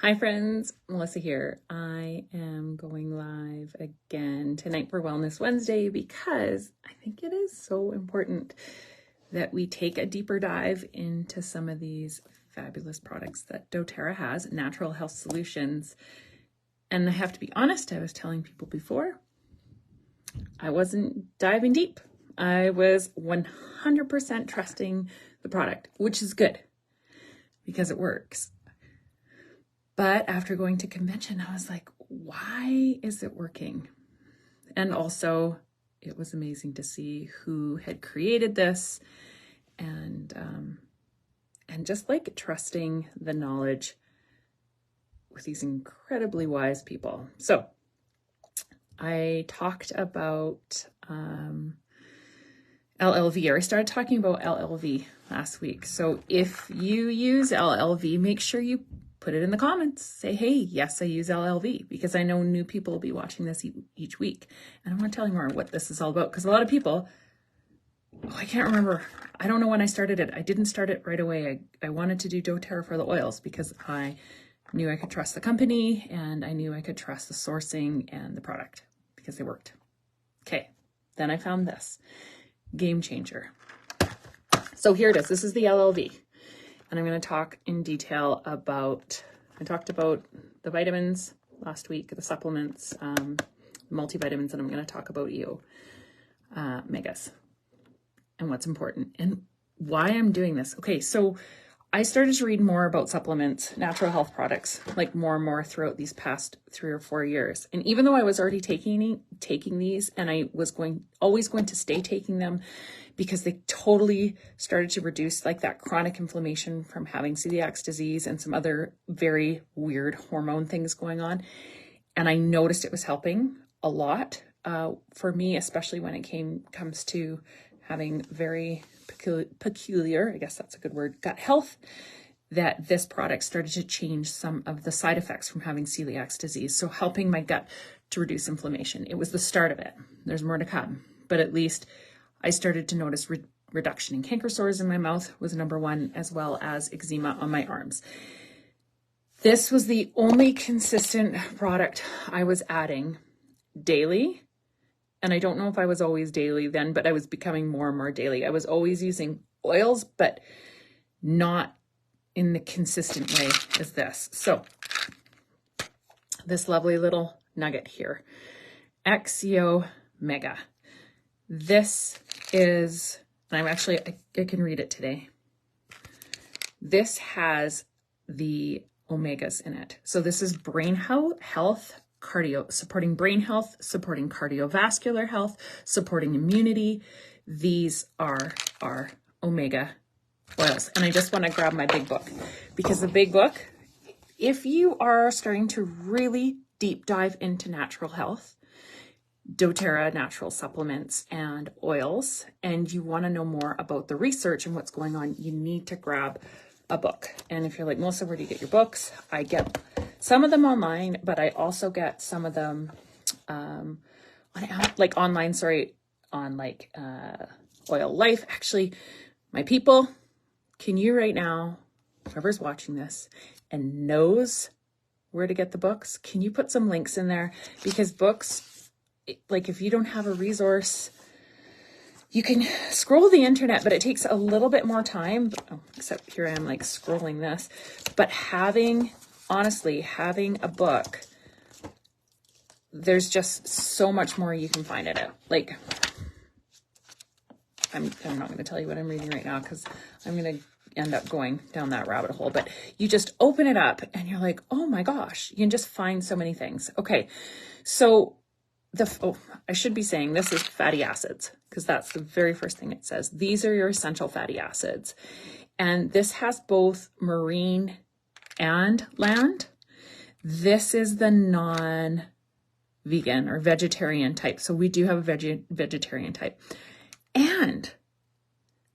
Hi friends, Melissa here. I am going live again tonight for Wellness Wednesday because I think it is so important that we take a deeper dive into some of these fabulous products that doTERRA has, natural health solutions. And I have to be honest, I was telling people before, I wasn't diving deep. I was 100% trusting the product, which is good because it works. But after going to convention, I was like, why is it working? And also, it was amazing to see who had created this and just like trusting the knowledge with these incredibly wise people. So I talked about LLV, or I started talking about LLV last week. So if you use LLV, make sure you put it in the comments. Say, hey, yes, I use LLV, because I know new people will be watching this each week. And I want to tell you more what this is all about, because a lot of people, I can't remember. I don't know when I started it. I didn't start it right away. I wanted to do doTERRA for the oils because I knew I could trust the company and I knew I could trust the sourcing and the product because they worked. Okay, then I found this. Game changer. So here it is. This is the LLV. And I'm going to talk in detail about, I talked about the vitamins last week, the supplements, multivitamins, and I'm going to talk about xEO megas and what's important and why I'm doing this. Okay, so I started to read more about supplements, natural health products, like more and more throughout these past 3 or 4 years. And even though I was already taking these, and I was always going to stay taking them because they totally started to reduce like that chronic inflammation from having celiac disease and some other very weird hormone things going on. And I noticed it was helping a lot for me, especially when it comes to having very peculiar, I guess that's a good word, gut health, that this product started to change some of the side effects from having celiac disease. So helping my gut to reduce inflammation. It was the start of it. There's more to come, but at least I started to notice reduction in canker sores in my mouth was number one, as well as eczema on my arms. This was the only consistent product I was adding daily. And I don't know if I was always daily then, but I was becoming more and more daily. I was always using oils, but not in the consistent way as this. So this lovely little nugget here, xEO Mega. This is, and I can read it today. This has the omegas in it. So this is brain health, supporting brain health, supporting cardiovascular health, supporting immunity. These are our omega oils. And I just want to grab my big book, because the big book, if you are starting to really deep dive into natural health, doTERRA natural supplements and oils, and you want to know more about the research and what's going on, you need to grab a book. And if you're like, Melissa, where do you get your books? I get some of them online, but I also get some of them on Oil Life. Actually, my people, can you right now, whoever's watching this and knows where to get the books, can you put some links in there? Because books, like if you don't have a resource, you can scroll the internet, but it takes a little bit more time. Oh, except here I am like scrolling this. But honestly, having a book, there's just so much more you can find in it. Like, I'm not going to tell you what I'm reading right now because I'm going to end up going down that rabbit hole. But you just open it up and you're like, oh my gosh, you can just find so many things. Okay, so I should be saying this is fatty acids, because that's the very first thing it says. These are your essential fatty acids. And this has both marine and land. This is the non-vegan or vegetarian type. So we do have a vegetarian type. And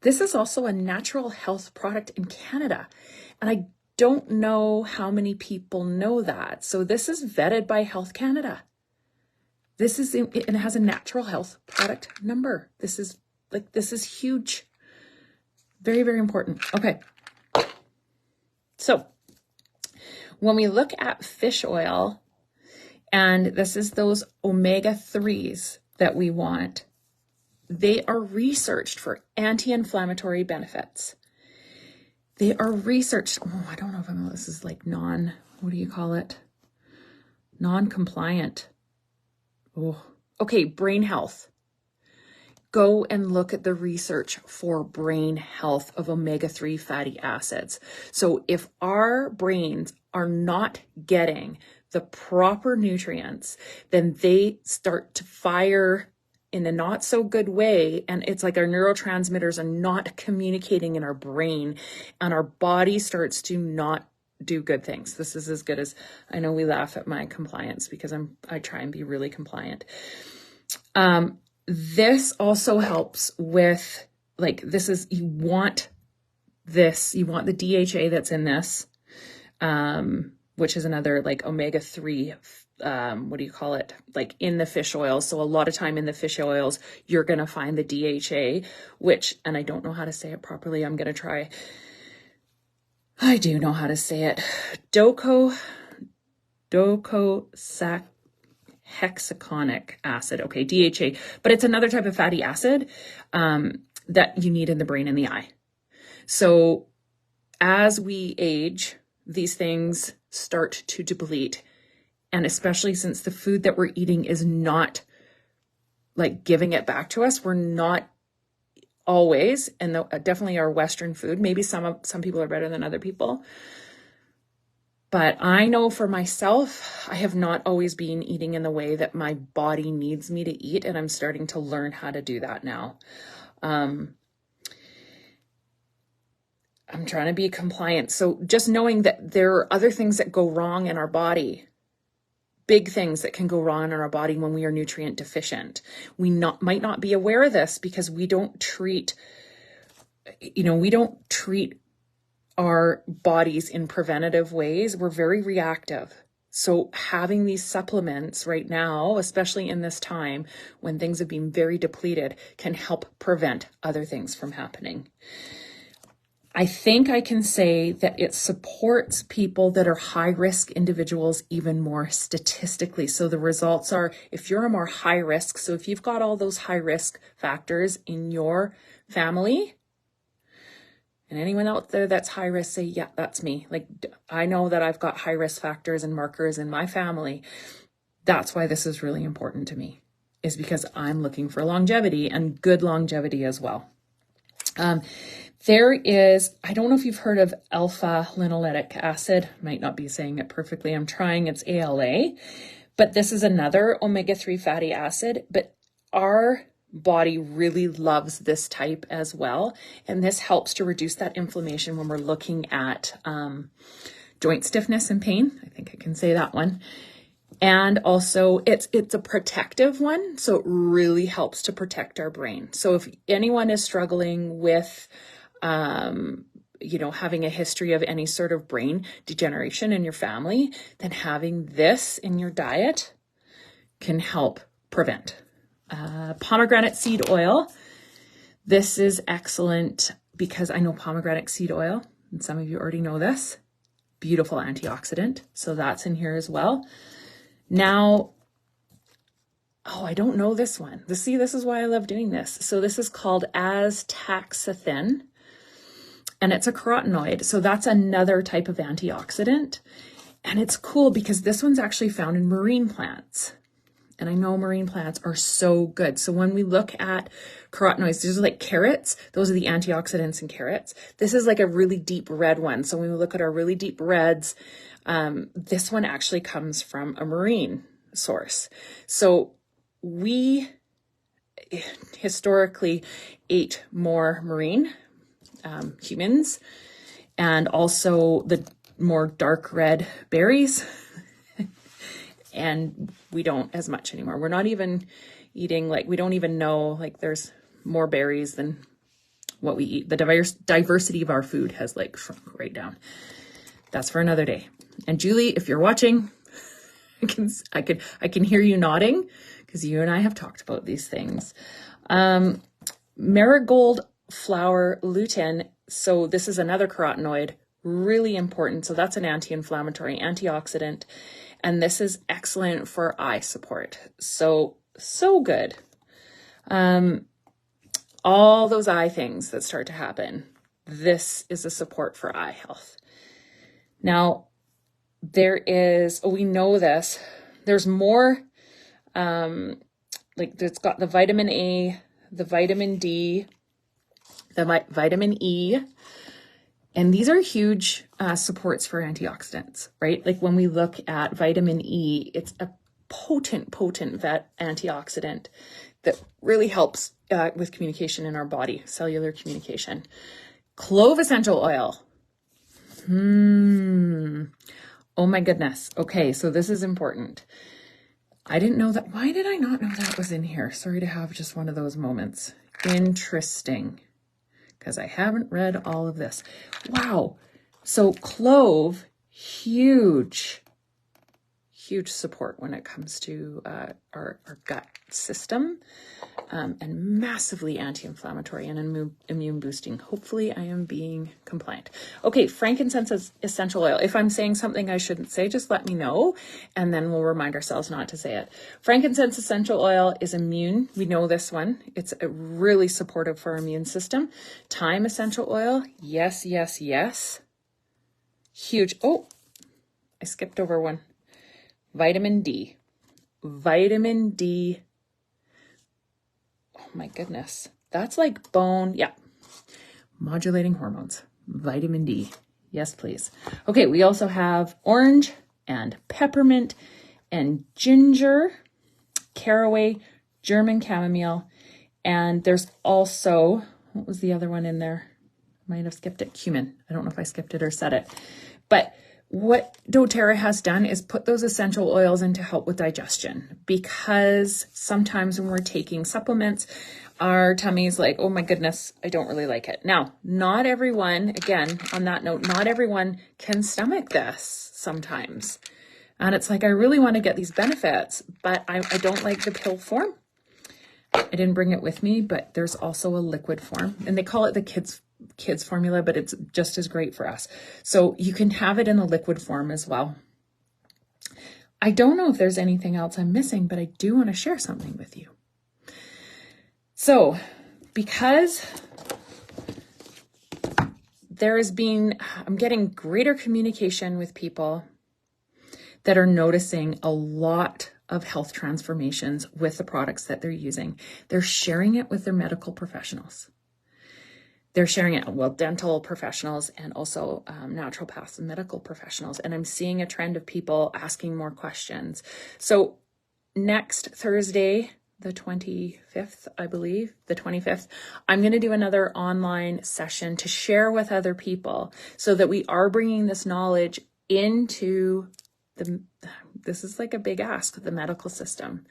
this is also a natural health product in Canada. And I don't know how many people know that. So this is vetted by Health Canada. This is, and it has a natural health product number. This is huge. Very, very important. Okay. So when we look at fish oil, and this is those omega-3s that we want, they are researched for anti-inflammatory benefits. They are researched. Oh, I don't know if this is like what do you call it? Non-compliant. Oh, okay, brain health. Go and look at the research for brain health of omega-3 fatty acids. So if our brains are not getting the proper nutrients, then they start to fire in a not so good way. And it's like our neurotransmitters are not communicating in our brain, and our body starts to not do good things. This is as good as, I know we laugh at my compliance because I try and be really compliant. This also helps with, like, you want the DHA that's in this, which is another like omega-3, what do you call it? Like in the fish oils. So a lot of time in the fish oils, you're going to find the DHA, which, and I don't know how to say it properly. I'm going to try. I do know how to say it. Hexaconic acid. Okay, DHA, but it's another type of fatty acid that you need in the brain and the eye. So as we age, these things start to deplete. And especially since the food that we're eating is not like giving it back to us, we're not always, and definitely our Western food, maybe some people are better than other people. But I know for myself, I have not always been eating in the way that my body needs me to eat, and I'm starting to learn how to do that now. I'm trying to be compliant. So just knowing that there are other things that go wrong in our body, big things that can go wrong in our body when we are nutrient deficient. We might not be aware of this because we don't treat our bodies in preventative ways. We're very reactive. So having these supplements right now, especially in this time when things have been very depleted, can help prevent other things from happening. I think I can say that it supports people that are high-risk individuals even more statistically. So the results are, if you're a more high risk, so if you've got all those high-risk factors in your family, and anyone out there that's high risk, say, yeah, that's me. Like, I know that I've got high-risk factors and markers in my family. That's why this is really important to me, is because I'm looking for longevity and good longevity as well. There is, I don't know if you've heard of alpha-linoleic acid. Might not be saying it perfectly. I'm trying. It's ALA. But this is another omega-3 fatty acid. But our body really loves this type as well. And this helps to reduce that inflammation when we're looking at joint stiffness and pain. I think I can say that one. And also it's a protective one. So it really helps to protect our brain. So if anyone is struggling with having a history of any sort of brain degeneration in your family, then having this in your diet can help prevent. Pomegranate seed oil. This is excellent because I know pomegranate seed oil, and some of you already know this, beautiful antioxidant. So that's in here as well. Now, I don't know this one. This is why I love doing this. So this is called astaxanthin. And it's a carotenoid. So that's another type of antioxidant. And it's cool because this one's actually found in marine plants. And I know marine plants are so good. So when we look at carotenoids, these are like carrots. Those are the antioxidants in carrots. This is like a really deep red one. So when we look at our really deep reds, this one actually comes from a marine source. So we historically ate more marine humans, and also the more dark red berries. And we don't as much anymore. We're not even eating, we don't even know, there's more berries than what we eat. The diversity of our food has shrunk right down. That's for another day. And Julie, if you're watching, I can hear you nodding because you and I have talked about these things. Marigold flower lutein. So this is another carotenoid, really important. So that's an anti-inflammatory, antioxidant. And this is excellent for eye support. So good. All those eye things that start to happen, this is a support for eye health. Now, we know this, there's more, like it's got the vitamin A, the vitamin D, the vitamin E, and these are huge supports for antioxidants, right? Like when we look at vitamin E, it's a potent antioxidant that really helps with communication in our body, cellular communication. Clove essential oil. Oh my goodness. Okay, so this is important. I didn't know that. Why did I not know that was in here? Sorry to have just one of those moments. Interesting, because I haven't read all of this. Wow. So clove, huge support when it comes to our gut system, and massively anti-inflammatory and immune boosting. Hopefully I am being compliant. Okay, frankincense essential oil. If I'm saying something I shouldn't say, just let me know, and then we'll remind ourselves not to say it. Frankincense essential oil is immune. We know this one. It's really supportive for our immune system. Thyme essential oil. Yes. Huge. Oh, I skipped over one. Vitamin D. Vitamin D. Oh my goodness. That's like bone. Yeah. Modulating hormones. Vitamin D. Yes, please. Okay, we also have orange and peppermint and ginger, caraway, German chamomile, and there's also, what was the other one in there? Might have skipped it. Cumin. I don't know if I skipped it or said it. But what doTERRA has done is put those essential oils in to help with digestion, because sometimes when we're taking supplements, our tummy's like, oh my goodness, I don't really like it. Now, not everyone, again, on that note, not everyone can stomach this sometimes. And it's like, I really want to get these benefits, but I don't like the pill form. I didn't bring it with me, but there's also a liquid form, and they call it the kids formula, but it's just as great for us. So you can have it in a liquid form as well. I don't know if there's anything else I'm missing, but I do want to share something with you. So because I'm getting greater communication with people that are noticing a lot of health transformations with the products that they're using. They're sharing it with their medical professionals. They're sharing it, well, dental professionals and also naturopaths and medical professionals. And I'm seeing a trend of people asking more questions. So next Thursday, the 25th, I believe, the 25th, I'm going to do another online session to share with other people so that we are bringing this knowledge into this is like a big ask, the medical system,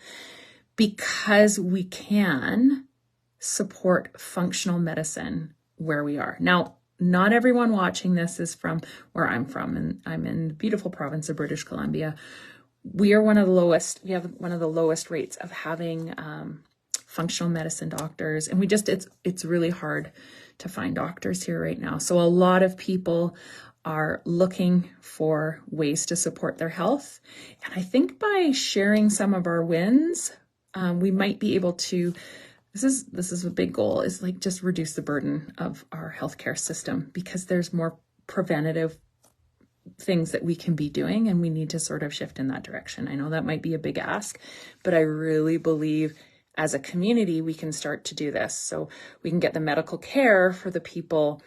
because we can support functional medicine where we are. Now, not everyone watching this is from where I'm from, and I'm in the beautiful province of British Columbia. We have one of the lowest rates of having functional medicine doctors, and it's really hard to find doctors here right now. So a lot of people are looking for ways to support their health. And I think by sharing some of our wins, we might be able to, this is a big goal, is like just reduce the burden of our healthcare system, because there's more preventative things that we can be doing, and we need to sort of shift in that direction. I know that might be a big ask, but I really believe as a community, we can start to do this. So we can get the medical care for the people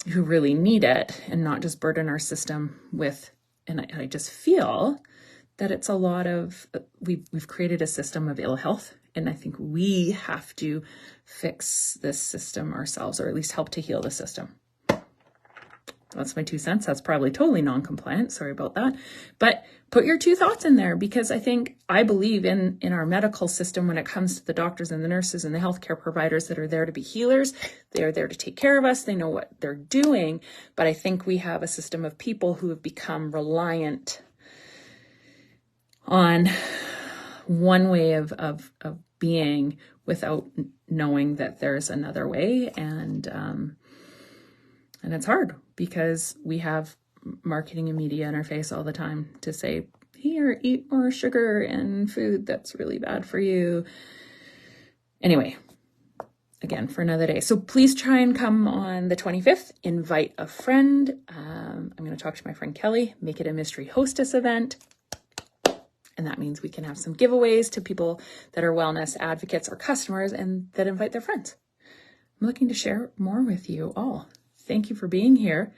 who really need it and not just burden our system with, and I just feel that it's a lot of, we've created a system of ill health, and I think we have to fix this system ourselves, or at least help to heal the system. That's my 2 cents. That's probably totally non-compliant. Sorry about that. But put your 2 thoughts in there, because I believe in our medical system when it comes to the doctors and the nurses and the healthcare providers that are there to be healers. They're there to take care of us. They know what they're doing. But I think we have a system of people who have become reliant on one way of being without knowing that there's another way. And And it's hard because we have marketing and media in our face all the time to say, here, eat more sugar and food that's really bad for you. Anyway, again, for another day. So please try and come on the 25th. Invite a friend. I'm going to talk to my friend Kelly, make it a mystery hostess event. And that means we can have some giveaways to people that are wellness advocates or customers and that invite their friends. I'm looking to share more with you all. Thank you for being here.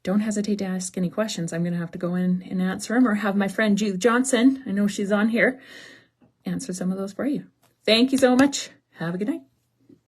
Don't hesitate to ask any questions. I'm going to have to go in and answer them, or have my friend Judith Johnson, I know she's on here, answer some of those for you. Thank you so much. Have a good night.